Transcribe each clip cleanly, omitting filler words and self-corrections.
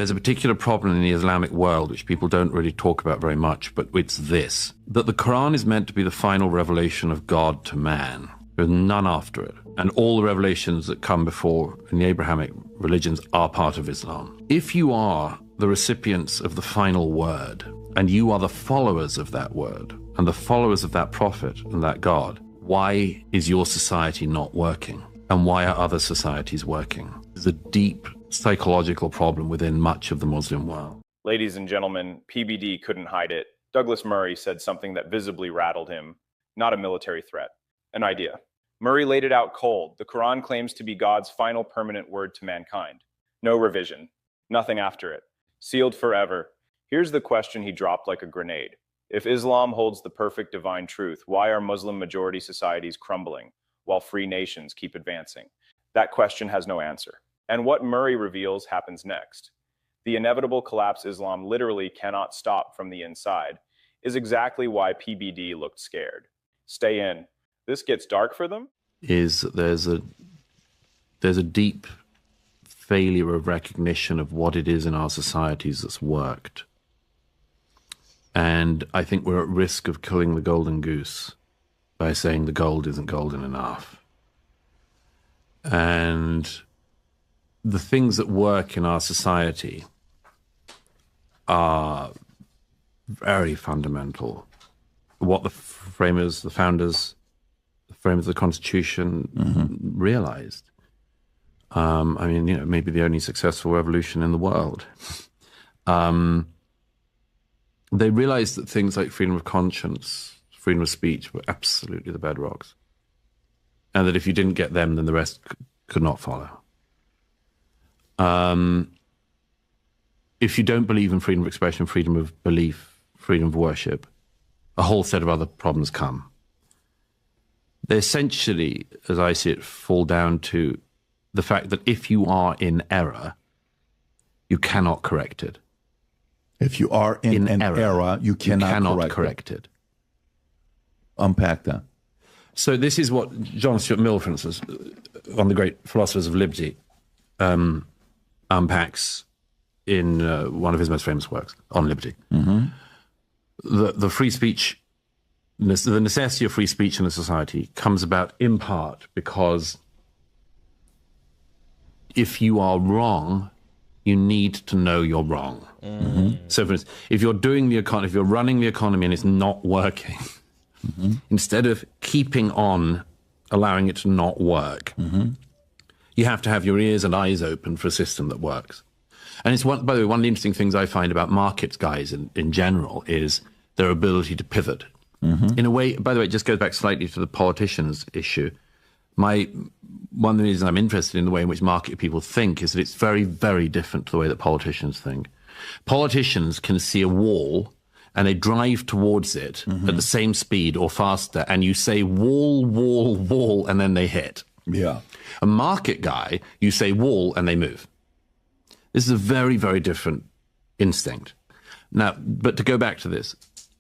There's a particular problem in the Islamic world which people don't really talk about very much, but it's this, that the Quran is meant to be the final revelation of God to man. There's none after it. And all the revelations that come before in the Abrahamic religions are part of Islam. If you are the recipients of the final word, and you are the followers of that word, and the followers of that prophet and that God, why is your society not working? And why are other societies working? There's a deep psychological problem within much of the Muslim world. Ladies and gentlemen, PBD couldn't hide it. Douglas Murray said something that visibly rattled him. Not a military threat, an idea. Murray laid it out cold. The Quran claims to be God's final permanent word to mankind. No revision. Nothing after it. Sealed forever. Here's the question he dropped like a grenade. If Islam holds the perfect divine truth, why are Muslim majority societies crumbling while free nations keep advancing? That question has no answer. And what Murray reveals happens next. The inevitable collapse Islam literally cannot stop from the inside is exactly why PBD looked scared. Stay in. This gets dark for them? There's a deep failure of recognition of what it is in our societies that's worked. And I think we're at risk of killing the golden goose by saying the gold isn't golden enough. And the things that work in our society are very fundamental. What the framers, the founders, the framers of the Constitution realized. I mean, you know, maybe the only successful revolution in the world. They realized that things like freedom of conscience, freedom of speech were absolutely the bedrocks. And that if you didn't get them, then the rest could not follow. If you don't believe in freedom of expression, freedom of belief, freedom of worship, a whole set of other problems come. They essentially, as I see it, fall down to the fact that if you are in error, you cannot correct it. If you are in an error, you cannot correct it. Unpack that. So this is what John Stuart Mill, for instance, one of the great philosophers of liberty, unpacks in one of his most famous works, On Liberty. The free speech, the necessity of free speech in a society comes about in part because if you are wrong, you need to know you're wrong. So for instance, if you're doing the economy, if you're running the economy and it's not working, instead of keeping on allowing it to not work, you have to have your ears and eyes open for a system that works. And it's one, by the way, one of the interesting things I find about markets guys in general is their ability to pivot. In a way, by the way, it just goes back slightly to the politicians issue. One of the reasons I'm interested in the way in which market people think is that it's very, very different to the way that politicians think. Politicians can see a wall and they drive towards it at the same speed or faster, and you say wall, wall, wall, and then they hit. Yeah. A market guy, you say wall and they move. This is a very, very different instinct. Now, but to go back to this,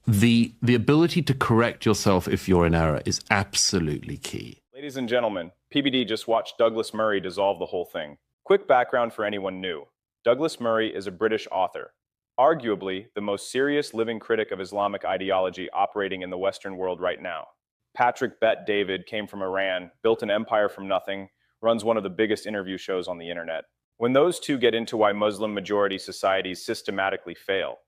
the ability to correct yourself if you're in error is absolutely key. Ladies and gentlemen, PBD just watched Douglas Murray dissolve the whole thing. Quick background for anyone new. Douglas Murray is a British author, arguably the most serious living critic of Islamic ideology operating in the Western world right now. Patrick Bet David came from Iran, built an empire from nothing, runs one of the biggest interview shows on the internet. When those two get into why Muslim majority societies systematically fail,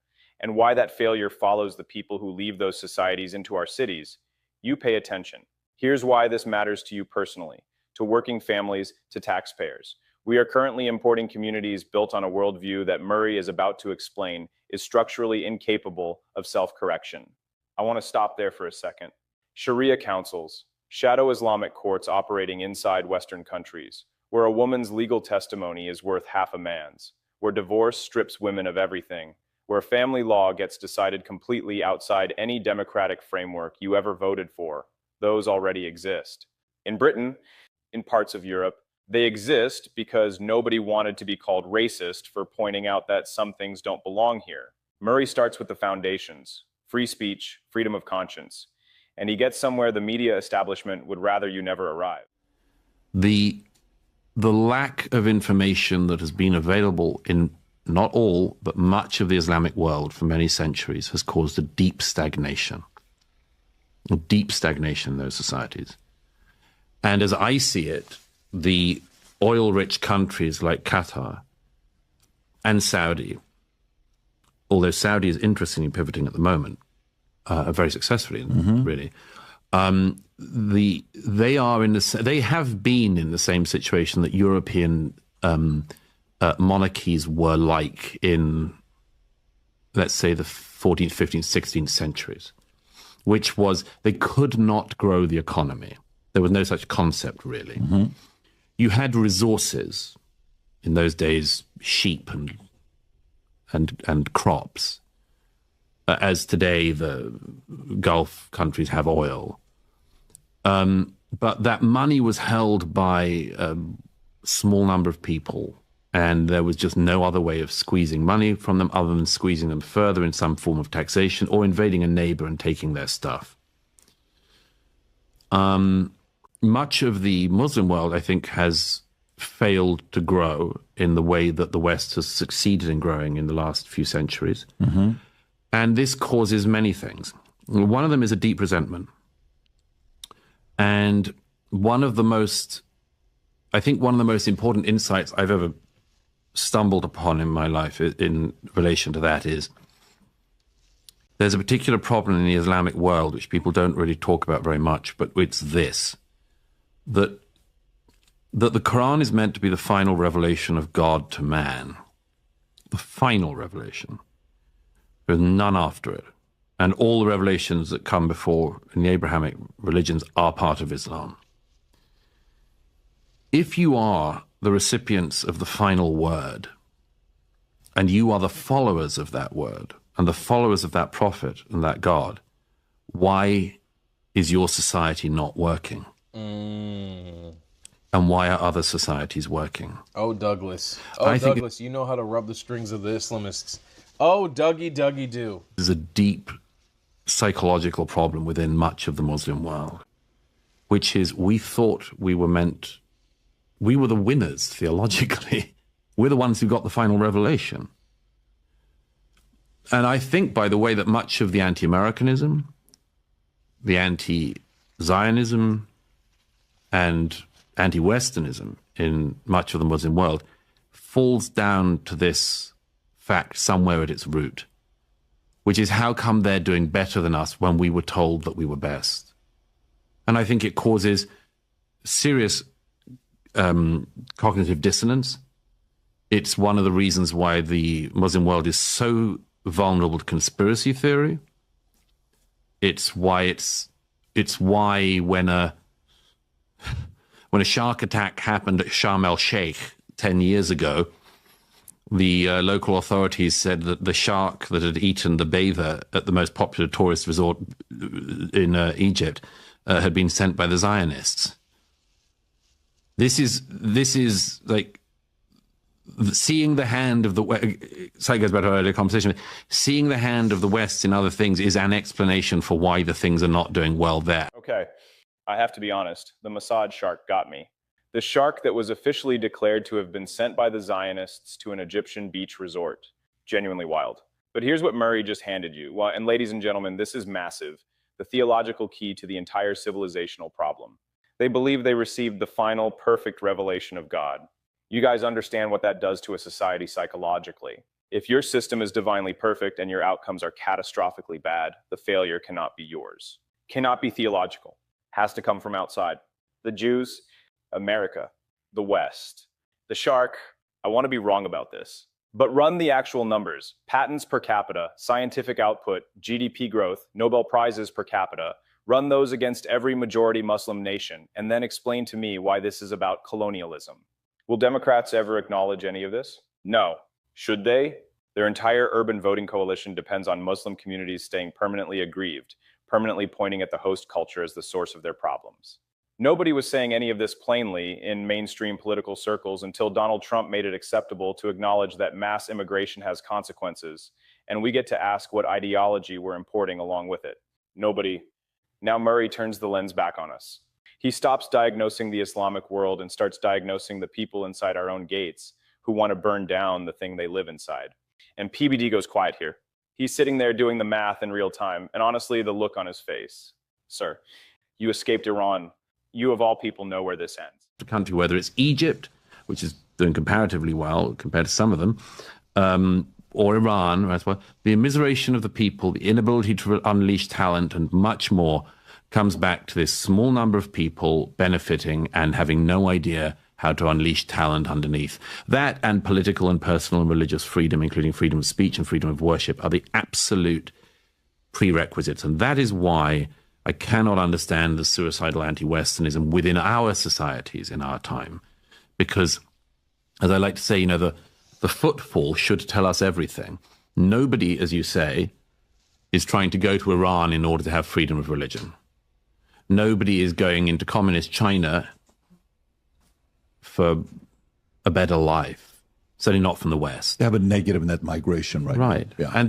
and why that failure follows the people who leave those societies into our cities, you pay attention. Here's why this matters to you personally, to working families, to taxpayers. We are currently importing communities built on a worldview that Murray is about to explain is structurally incapable of self-correction. I want to stop there for a second. Sharia councils, shadow Islamic courts operating inside Western countries, where a woman's legal testimony is worth half a man's, where divorce strips women of everything, where family law gets decided completely outside any democratic framework you ever voted for. Those already exist. In Britain, in parts of Europe, they exist because nobody wanted to be called racist for pointing out that some things don't belong here. Murray starts with the foundations: free speech, freedom of conscience, and he gets somewhere the media establishment would rather you never arrive. The lack of information that has been available in not all, but much of the Islamic world for many centuries has caused a deep stagnation in those societies. And as I see it, the oil-rich countries like Qatar and Saudi, although Saudi is interestingly pivoting at the moment, very successfully, really, they have been in the same situation that European monarchies were like in, let's say, the 14th, 15th, 16th centuries, which was they could not grow the economy. There was no such concept, really. You had resources, in those days, sheep and crops, as today the Gulf countries have oil. But that money was held by a small number of people, and there was just no other way of squeezing money from them other than squeezing them further in some form of taxation or invading a neighbor and taking their stuff. Much of the Muslim world, I think, has failed to grow in the way that the West has succeeded in growing in the last few centuries. And this causes many things. One of them is a deep resentment. And one of the most important insights I've ever stumbled upon in my life in relation to that is there's a particular problem in the Islamic world which people don't really talk about very much, but it's this, that the Quran is meant to be the final revelation of God to man, the final revelation. There's none after it. And all the revelations that come before in the Abrahamic religions are part of Islam. If you are the recipients of the final word, and you are the followers of that word, and the followers of that prophet and that God, why is your society not working? And why are other societies working? Oh, Douglas. Oh, Douglas, you know how to rub the strings of the Islamists. Oh, Dougie, do. There's a deep psychological problem within much of the Muslim world, which is we thought we were the winners theologically. We're the ones who got the final revelation. And I think, by the way, that much of the anti-Americanism, the anti-Zionism, and anti-Westernism in much of the Muslim world falls down to this fact somewhere at its root, which is how come they're doing better than us when we were told that we were best? And I think it causes serious cognitive dissonance. It's one of the reasons why the Muslim world is so vulnerable to conspiracy theory. It's why when a shark attack happened at Sharm el-Sheikh 10 years ago, the local authorities said that the shark that had eaten the bather at the most popular tourist resort in Egypt had been sent by the Zionists. This is like seeing the hand of the West. So it goes back to our earlier conversation. Seeing the hand of the West in other things is an explanation for why the things are not doing well there. Okay, I have to be honest. The Mossad shark got me. The shark that was officially declared to have been sent by the Zionists to an Egyptian beach resort. Genuinely wild. But here's what Murray just handed you. Well, and ladies and gentlemen, this is massive. The theological key to the entire civilizational problem. They believe they received the final perfect revelation of God. You guys understand what that does to a society psychologically. If your system is divinely perfect and your outcomes are catastrophically bad, the failure cannot be yours. Cannot be theological. Has to come from outside. The Jews, America, the West. The shark, I want to be wrong about this, but run the actual numbers. Patents per capita, scientific output, GDP growth, Nobel Prizes per capita. Run those against every majority Muslim nation, and then explain to me why this is about colonialism. Will Democrats ever acknowledge any of this? No. Should they? Their entire urban voting coalition depends on Muslim communities staying permanently aggrieved, permanently pointing at the host culture as the source of their problems. Nobody was saying any of this plainly in mainstream political circles until Donald Trump made it acceptable to acknowledge that mass immigration has consequences, and we get to ask what ideology we're importing along with it. Nobody. Now Murray turns the lens back on us. He stops diagnosing the Islamic world and starts diagnosing the people inside our own gates, who want to burn down the thing they live inside. And PBD goes quiet here. He's sitting there doing the math in real time, and honestly, the look on his face. Sir, you escaped Iran. You of all people know where this ends. A country, whether it's Egypt, which is doing comparatively well compared to some of them, or Iran, as well, the immiseration of the people, the inability to unleash talent, and much more comes back to this small number of people benefiting and having no idea how to unleash talent underneath. That and political and personal and religious freedom, including freedom of speech and freedom of worship, are the absolute prerequisites. And that is why I cannot understand the suicidal anti-Westernism within our societies in our time. Because, as I like to say, you know, the footfall should tell us everything. Nobody, as you say, is trying to go to Iran in order to have freedom of religion. Nobody is going into communist China for a better life. Certainly not from the West. They have a negative net migration, right? Right. Yeah. And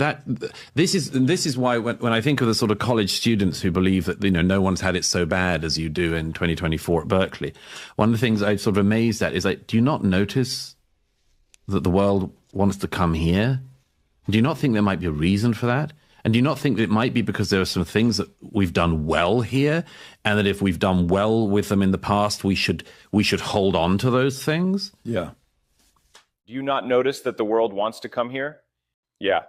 this is why when I think of the sort of college students who believe that, you know, no one's had it so bad as you do in 2024 at Berkeley, one of the things I'm sort of amazed at is, like, do you not notice that the world wants to come here? Do you not think there might be a reason for that? And do you not think that it might be because there are some things that we've done well here, and that if we've done well with them in the past, we should hold on to those things? Yeah. Do you not notice that the world wants to come here? Yeah,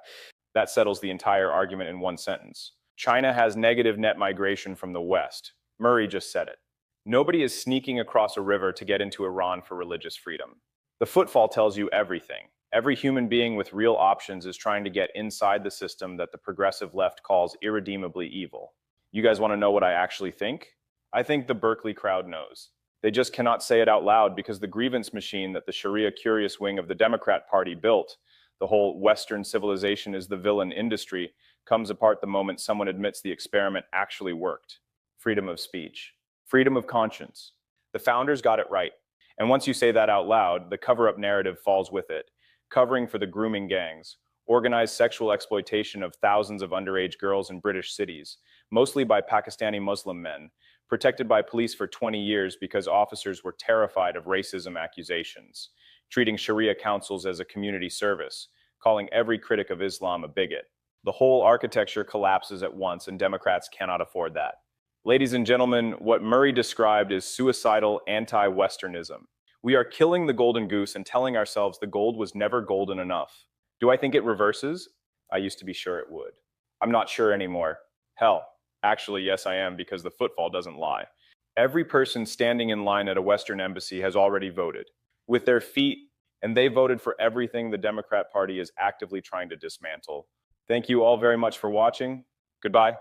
that settles the entire argument in one sentence. China has negative net migration from the West. Murray just said it. Nobody is sneaking across a river to get into Iran for religious freedom. The footfall tells you everything. Every human being with real options is trying to get inside the system that the progressive left calls irredeemably evil. You guys want to know what I actually think? I think the Berkeley crowd knows. They just cannot say it out loud because the grievance machine that the Sharia curious wing of the Democrat Party built, the whole Western civilization is the villain industry, comes apart the moment someone admits the experiment actually worked. Freedom of speech. Freedom of conscience. The founders got it right. And once you say that out loud, the cover-up narrative falls with it. Covering for the grooming gangs, organized sexual exploitation of thousands of underage girls in British cities, mostly by Pakistani Muslim men, protected by police for 20 years because officers were terrified of racism accusations, treating Sharia councils as a community service, calling every critic of Islam a bigot. The whole architecture collapses at once, and Democrats cannot afford that. Ladies and gentlemen, what Murray described is suicidal anti-Westernism. We are killing the golden goose and telling ourselves the gold was never golden enough. Do I think it reverses? I used to be sure it would. I'm not sure anymore. Hell, actually, yes, I am, because the footfall doesn't lie. Every person standing in line at a Western embassy has already voted with their feet, and they voted for everything the Democrat Party is actively trying to dismantle. Thank you all very much for watching. Goodbye.